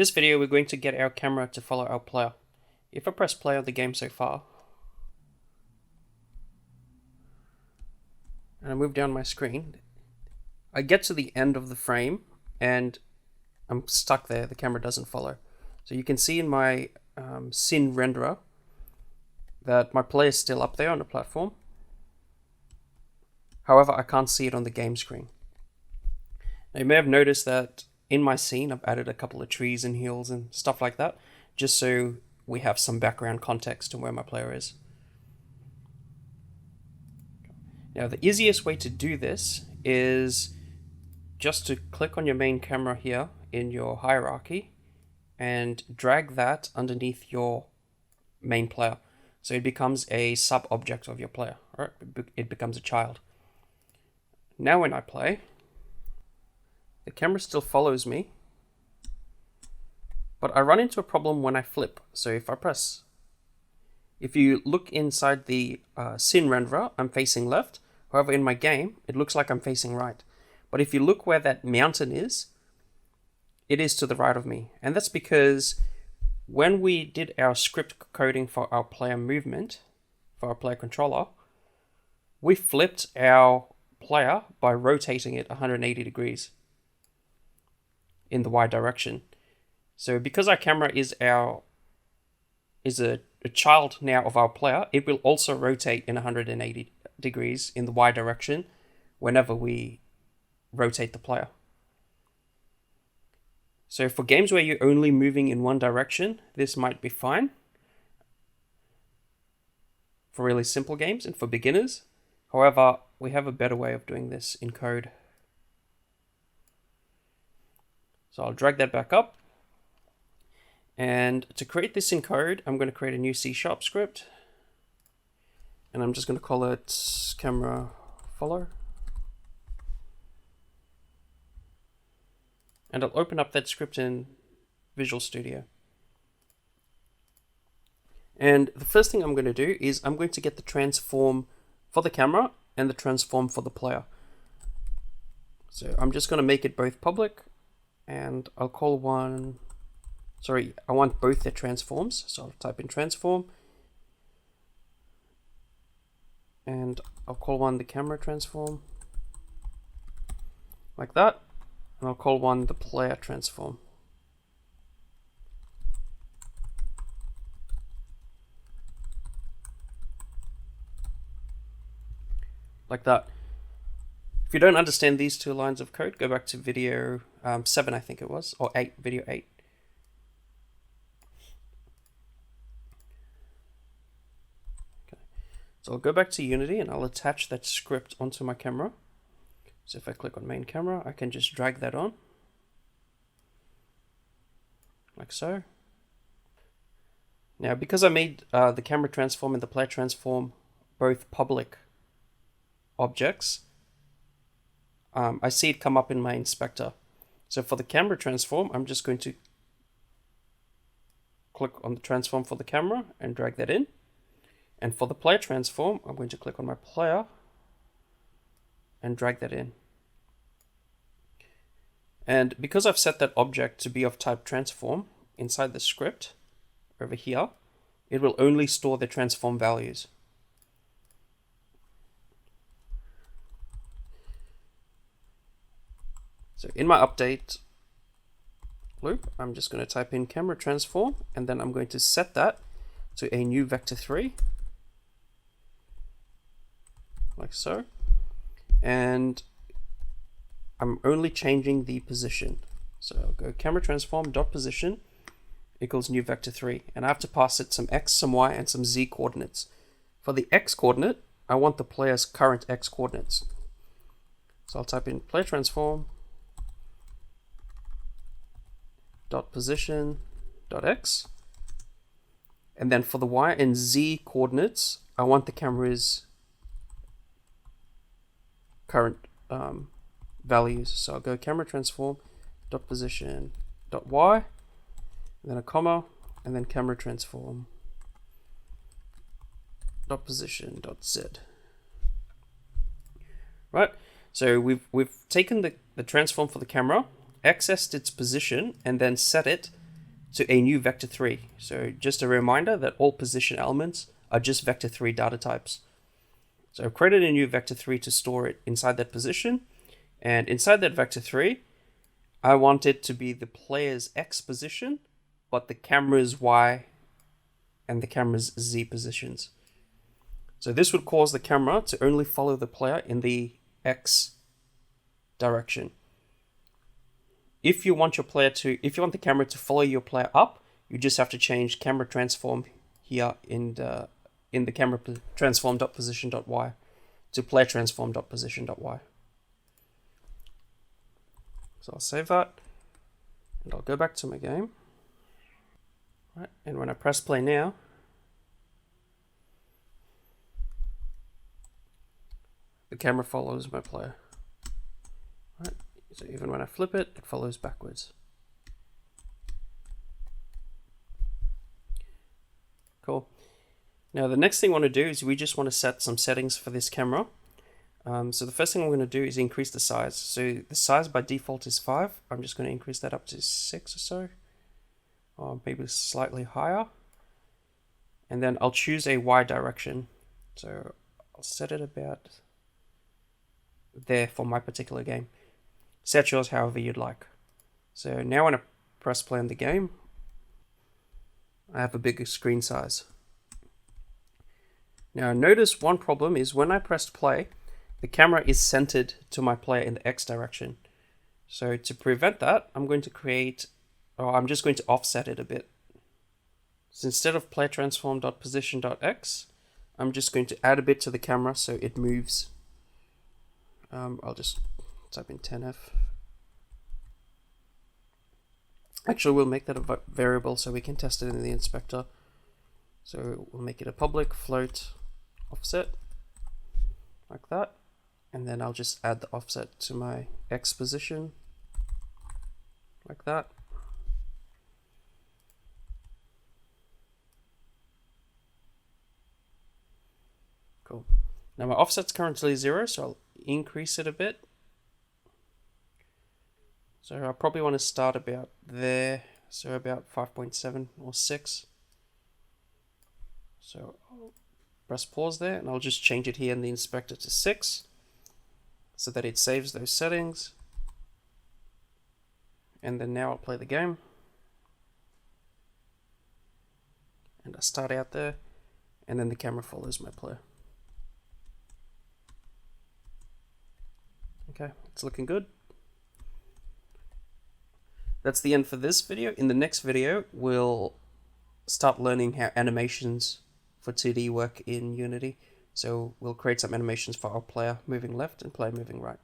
this video, we're going to get our camera to follow our player. If I press play on the game so far, and I move down my screen, I get to the end of the frame and I'm stuck there. The camera doesn't follow. So you can see in my scene renderer that my player is still up there on the platform. However, I can't see it on the game screen. Now, you may have noticed that in my scene, I've added a couple of trees and hills and stuff like that, just so we have some background context to where my player is. Now, the easiest way to do this is just to click on your main camera here in your hierarchy and drag that underneath your main player. So it becomes a sub-object of your player, right? It becomes a child. Now when I play, the camera still follows me, but I run into a problem when I flip. So if you look inside the scene renderer, I'm facing left. However, in my game, it looks like I'm facing right. But if you look where that mountain is, it is to the right of me. And that's because when we did our script coding for our player movement, for our player controller, we flipped our player by rotating it 180 degrees in the Y direction. So because our camera is a child now of our player, it will also rotate in 180 degrees in the Y direction whenever we rotate the player. So for games where you're only moving in one direction, this might be fine. For really simple games and for beginners. However, we have a better way of doing this in code. So I'll drag that back up. And to create this in code, I'm going to create a new C# script. And I'm just going to call it camera follow. And I'll open up that script in Visual Studio. And the first thing I'm going to do is I'm going to get the transform for the camera and the transform for the player. So I'm just going to make it both public, and I'll call one, sorry, I want both their transforms. So I'll type in transform, and I'll call one the camera transform, like that. And I'll call one the player transform. Like that. If you don't understand these two lines of code, go back to video 7, I think it was, or 8, video 8. Okay. So I'll go back to Unity and I'll attach that script onto my camera. So if I click on main camera, I can just drag that on, like so. Now, because I made the camera transform and the player transform both public objects, I see it come up in my inspector. So for the camera transform, I'm just going to click on the transform for the camera and drag that in. And for the player transform, I'm going to click on my player and drag that in. And because I've set that object to be of type transform inside the script over here, it will only store the transform values. So in my update loop, I'm just going to type in camera transform, and then I'm going to set that to a new vector 3, like so. And I'm only changing the position. So I'll go camera transform dot position equals new vector 3, and I have to pass it some x, some y, and some z coordinates. For the x coordinate, I want the player's current x coordinates. So I'll type in player transform dot position dot x, and then for the y and z coordinates, I want the camera's current values. So I'll go camera transform dot position dot y, and then a comma, and then camera transform dot position dot z. Right. So we've taken the transform for the camera, accessed its position, and then set it to a new vector 3. So just a reminder that all position elements are just vector 3 data types. So I've created a new vector 3 to store it inside that position, and inside that vector 3, I want it to be the player's X position, but the camera's Y and the camera's Z positions. So this would cause the camera to only follow the player in the X direction. If you want the camera to follow your player up, you just have to change camera transform here in the camera transform.position.y to player transform.position.y. So I'll save that, and I'll go back to my game. Right, and when I press play now, the camera follows my player. Right, so even when I flip it, it follows backwards. Cool. Now the next thing I want to do is we just want to set some settings for this camera. So the first thing I'm going to do is increase the size. So the size by default is 5. I'm just going to increase that up to 6 or so, or maybe slightly higher. And then I'll choose a Y direction. So I'll set it about there for my particular game. Set yours however you'd like. So now when I press play on the game, I have a bigger screen size. Now notice one problem is when I pressed play, the camera is centered to my player in the X direction. So to prevent that, I'm just going to offset it a bit. So instead of player transform.position.x, I'm just going to add a bit to the camera so it moves. I'll just type in 10f. Actually, we'll make that a variable so we can test it in the inspector. So we'll make it a public float offset, like that. And then I'll just add the offset to my X position, like that. Cool. Now my offset's currently 0, so I'll increase it a bit. So I probably want to start about there, so about 5.7 or 6. So I'll press pause there, and I'll just change it here in the inspector to 6, so that it saves those settings. And then now I'll play the game. And I start out there, and then the camera follows my player. Okay, it's looking good. That's the end for this video. In the next video, we'll start learning how animations for 2D work in Unity. So we'll create some animations for our player moving left and player moving right.